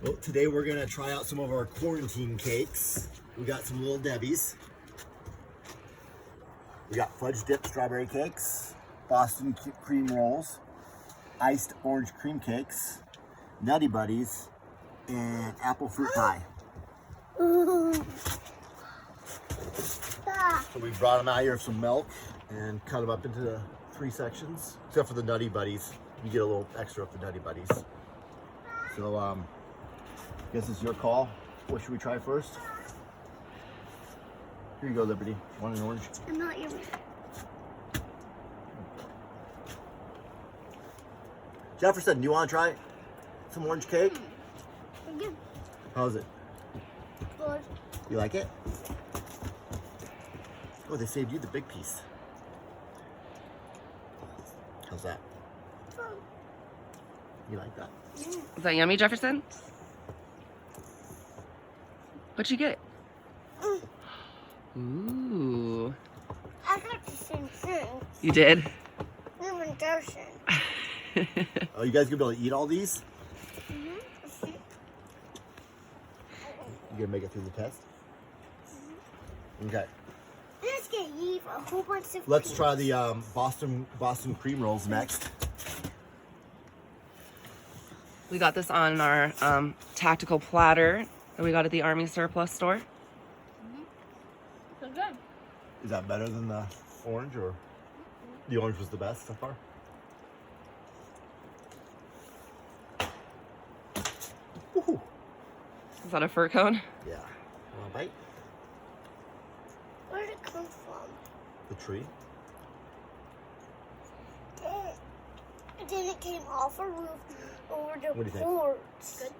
Well, today we're gonna try out some of our quarantine cakes. We got some Little Debbie's. We got fudge dipped strawberry cakes, Boston cream rolls, iced orange cream cakes, Nutty Buddies, and apple fruit pie. So we brought them out here with some milk and cut them up into the 3 sections. Except for the Nutty Buddies, you get a little extra of the Nutty Buddies. So I guess it's your call. What should we try first? Here you go, Liberty. Want an orange? I'm not your man. Jefferson, do you want to try some orange cake? Yeah. How's it? Good. You like it? Oh, they saved you the big piece. How's that? You like that? Is that yummy, Jefferson? What'd you get? Ooh. I got the same thing. You did? Even Darcy. Oh, you guys gonna be able to eat all these? Mm-hmm. You gonna make it through the test? Okay. Let's get you a whole bunch of. Let's try the Boston cream rolls next. We got this on our tactical platter that we got at the Army Surplus store. So good. Is that better than the orange, or the orange was the best so far? Woohoo! Is that a fur cone? Yeah. Want a bite? Where did it come from? The tree. Then it came off a roof over the What do you think? boards. Good.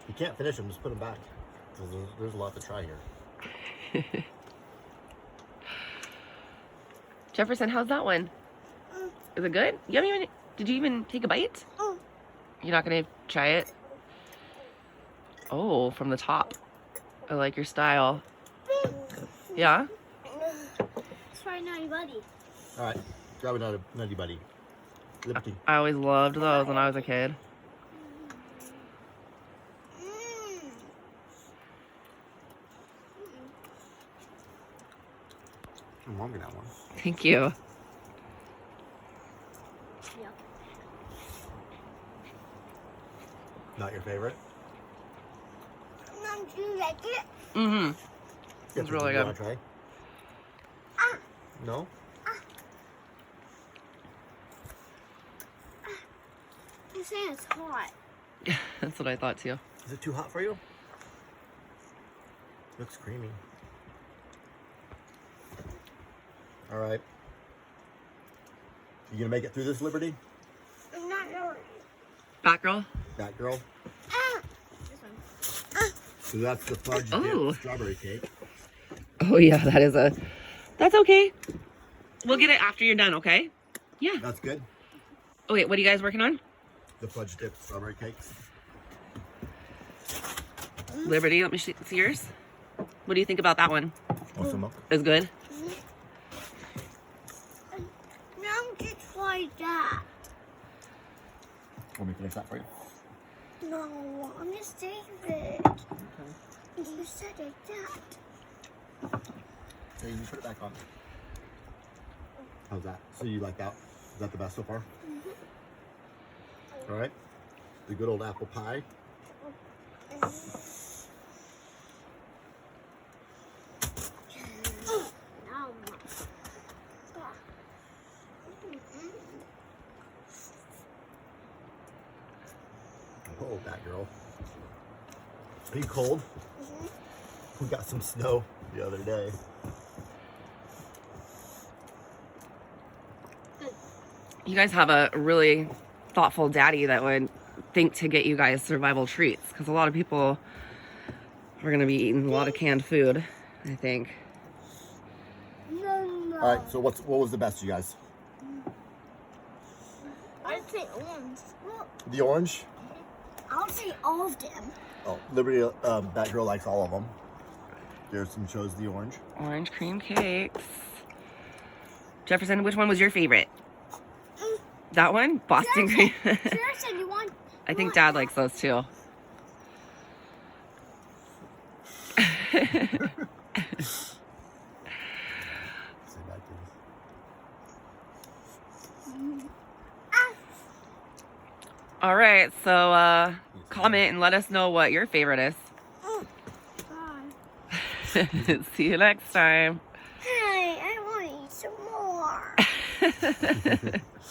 You can't finish them, just put them back. There's a lot to try here. Jefferson, how's that one? Is it good? Did you even take a bite? You're not gonna try it? Oh, from the top. I like your style. Yeah? Let's try Nutty Buddy. All right, grab another Nutty Buddy. Liberty. I always loved those when I was a kid. I'm longer that one. Thank you. Yeah. Not your favorite? Mom, do you like it? Mm-hmm. It's really you good. Want to try? No? I'm saying it's hot. That's what I thought too. Is it too hot for you? Looks creamy. All right. You gonna make it through this, Liberty? I'm not really. Batgirl? That girl. This one. So that's the fudge Oh. dip strawberry cake. Oh yeah, that's okay. We'll get it after you're done, okay? Yeah. That's good. Oh wait, what are you guys working on? The fudge dip strawberry cakes. Liberty, let me see yours. What do you think about that one? Want some milk? Is good? Now I'm gonna try that. Want me to finish that for you? No, I'm gonna save it. You said it that. Hey, you put it back on. How's that? So you like that? Is that the best so far? All right. The good old apple pie. Oh, that girl. Are you cold? We got some snow the other day. You guys have a really thoughtful daddy that would think to get you guys survival treats, because a lot of people are going to be eating a lot of canned food, I think. No. All right. So what was the best, you guys? I'd say orange. Well, The orange. I'll say all of them. Oh, Liberty. That girl likes all of them. Garrison chose the orange. Orange cream cakes. Jefferson, which one was your favorite? That one? Boston cream. Seriously, you want? I think Dad likes those too. Say bye, please. All right, so comment and let us know what your favorite is. Bye. See you next time. Hey, I want to eat some more.